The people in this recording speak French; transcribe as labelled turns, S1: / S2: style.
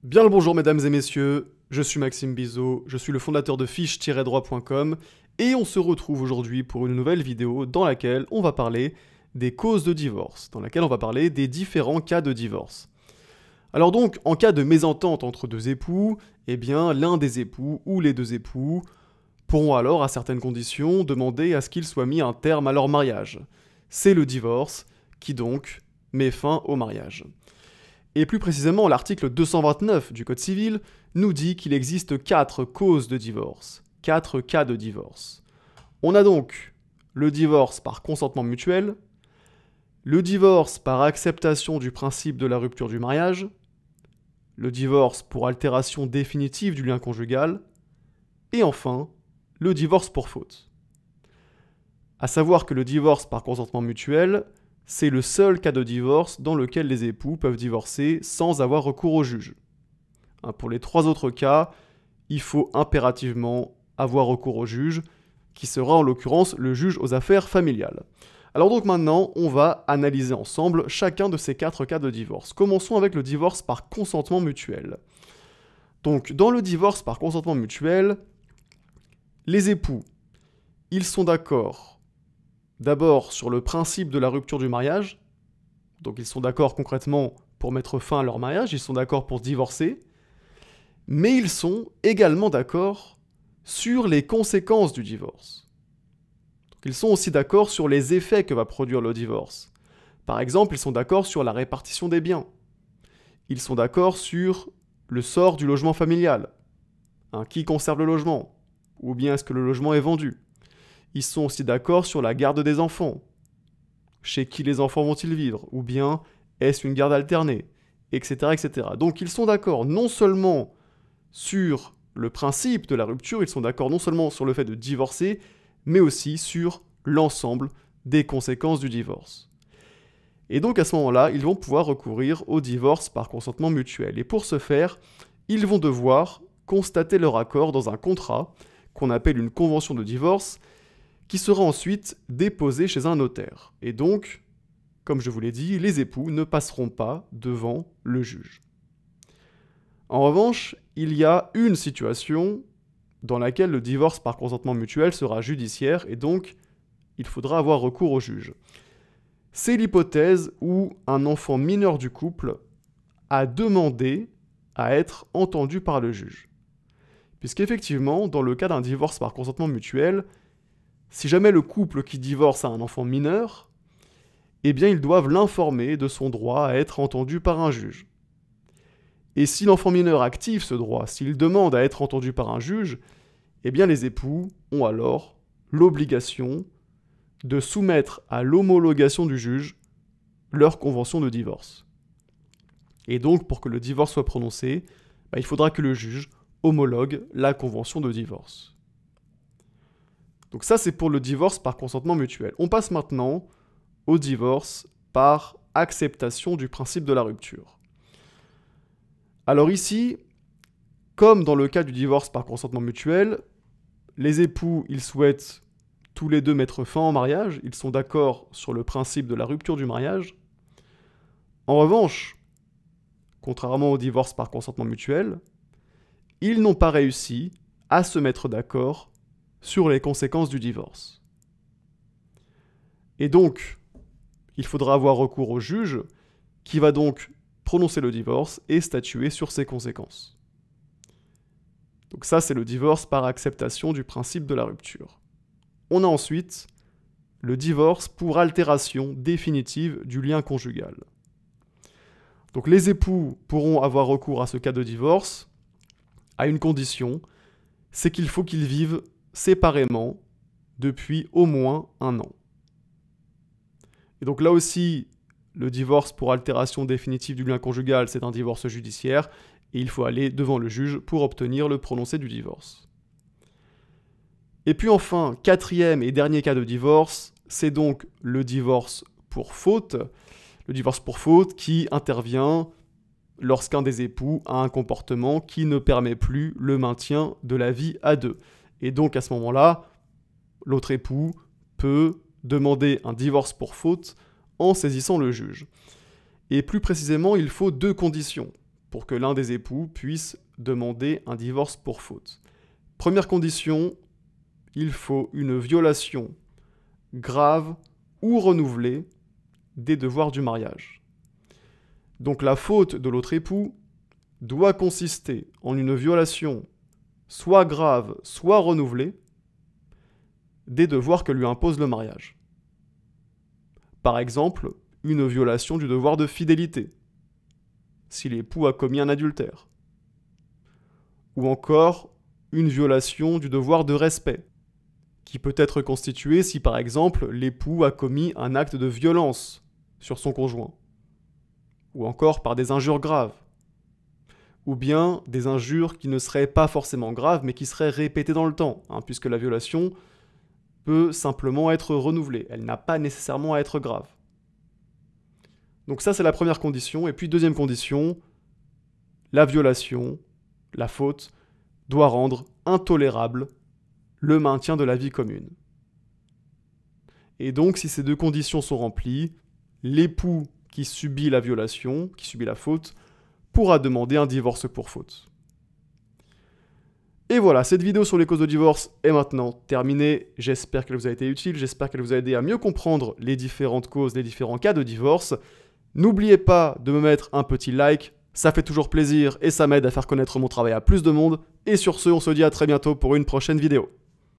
S1: Bien le bonjour mesdames et messieurs, je suis Maxime Bizot, je suis le fondateur de fiche-droit.com et on se retrouve aujourd'hui pour une nouvelle vidéo dans laquelle on va parler des causes de divorce, dans laquelle on va parler des différents cas de divorce. Alors donc, en cas de mésentente entre deux époux, eh bien l'un des époux ou les deux époux pourront alors, à certaines conditions, demander à ce qu'il soit mis un terme à leur mariage. C'est le divorce qui donc met fin au mariage. Et plus précisément, l'article 229 du Code civil nous dit qu'il existe 4 causes de divorce, 4 cas de divorce. On a donc le divorce par consentement mutuel, le divorce par acceptation du principe de la rupture du mariage, le divorce pour altération définitive du lien conjugal, et enfin, le divorce pour faute. À savoir que le divorce par consentement mutuel, c'est le seul cas de divorce dans lequel les époux peuvent divorcer sans avoir recours au juge. Pour les 3 autres cas, il faut impérativement avoir recours au juge, qui sera en l'occurrence le juge aux affaires familiales. Alors donc maintenant, on va analyser ensemble chacun de ces 4 cas de divorce. Commençons avec le divorce par consentement mutuel. Donc dans le divorce par consentement mutuel, les époux, ils sont d'accord d'abord sur le principe de la rupture du mariage, donc ils sont d'accord concrètement pour mettre fin à leur mariage, ils sont d'accord pour divorcer, mais ils sont également d'accord sur les conséquences du divorce. Donc ils sont aussi d'accord sur les effets que va produire le divorce. Par exemple, ils sont d'accord sur la répartition des biens. Ils sont d'accord sur le sort du logement familial. Qui conserve le logement? Ou bien est-ce que le logement est vendu? Ils sont aussi d'accord sur la garde des enfants. Chez qui les enfants vont-ils vivre? Ou bien est-ce une garde alternée? Etc., etc. Donc ils sont d'accord non seulement sur le principe de la rupture, ils sont d'accord non seulement sur le fait de divorcer, mais aussi sur l'ensemble des conséquences du divorce. Et donc à ce moment-là, ils vont pouvoir recourir au divorce par consentement mutuel. Et pour ce faire, ils vont devoir constater leur accord dans un contrat qu'on appelle une convention de divorce, qui sera ensuite déposée chez un notaire. Et donc, comme je vous l'ai dit, les époux ne passeront pas devant le juge. En revanche, il y a une situation dans laquelle le divorce par consentement mutuel sera judiciaire et donc il faudra avoir recours au juge. C'est l'hypothèse où un enfant mineur du couple a demandé à être entendu par le juge. Puisqu'effectivement, dans le cas d'un divorce par consentement mutuel, si jamais le couple qui divorce a un enfant mineur, eh bien ils doivent l'informer de son droit à être entendu par un juge. Et si l'enfant mineur active ce droit, s'il demande à être entendu par un juge, eh bien les époux ont alors l'obligation de soumettre à l'homologation du juge leur convention de divorce. Et donc pour que le divorce soit prononcé, il faudra que le juge homologue la convention de divorce. Donc ça, c'est pour le divorce par consentement mutuel. On passe maintenant au divorce par acceptation du principe de la rupture. Alors ici, comme dans le cas du divorce par consentement mutuel, les époux, ils souhaitent tous les deux mettre fin au mariage, ils sont d'accord sur le principe de la rupture du mariage. En revanche, contrairement au divorce par consentement mutuel, ils n'ont pas réussi à se mettre d'accord sur les conséquences du divorce. Et donc, il faudra avoir recours au juge qui va donc prononcer le divorce et statuer sur ses conséquences. Donc ça, c'est le divorce par acceptation du principe de la rupture. On a ensuite le divorce pour altération définitive du lien conjugal. Donc les époux pourront avoir recours à ce cas de divorce à une condition, c'est qu'il faut qu'ils vivent séparément depuis au moins 1 an. Et donc là aussi, le divorce pour altération définitive du lien conjugal, c'est un divorce judiciaire, et il faut aller devant le juge pour obtenir le prononcé du divorce. Et puis enfin, 4e et dernier cas de divorce, c'est donc le divorce pour faute. Le divorce pour faute qui intervient lorsqu'un des époux a un comportement qui ne permet plus le maintien de la vie à deux. Et donc à ce moment-là, l'autre époux peut demander un divorce pour faute en saisissant le juge. Et plus précisément, il faut 2 conditions pour que l'un des époux puisse demander un divorce pour faute. Première condition, il faut une violation grave ou renouvelée des devoirs du mariage. Donc la faute de l'autre époux doit consister en une violation soit grave, soit renouvelée des devoirs que lui impose le mariage. Par exemple, une violation du devoir de fidélité, si l'époux a commis un adultère. Ou encore, une violation du devoir de respect, qui peut être constituée si par exemple l'époux a commis un acte de violence sur son conjoint. Ou encore par des injures graves. Ou bien des injures qui ne seraient pas forcément graves mais qui seraient répétées dans le temps, puisque la violation peut simplement être renouvelée, elle n'a pas nécessairement à être grave. Donc ça c'est la première condition, et puis deuxième condition, la violation, la faute, doit rendre intolérable le maintien de la vie commune. Et donc si ces deux conditions sont remplies, l'époux qui subit la violation, qui subit la faute, pourra demander un divorce pour faute. Et voilà, cette vidéo sur les causes de divorce est maintenant terminée. J'espère qu'elle vous a été utile, j'espère qu'elle vous a aidé à mieux comprendre les différentes causes, les différents cas de divorce. N'oubliez pas de me mettre un petit like, ça fait toujours plaisir et ça m'aide à faire connaître mon travail à plus de monde. Et sur ce, on se dit à très bientôt pour une prochaine vidéo.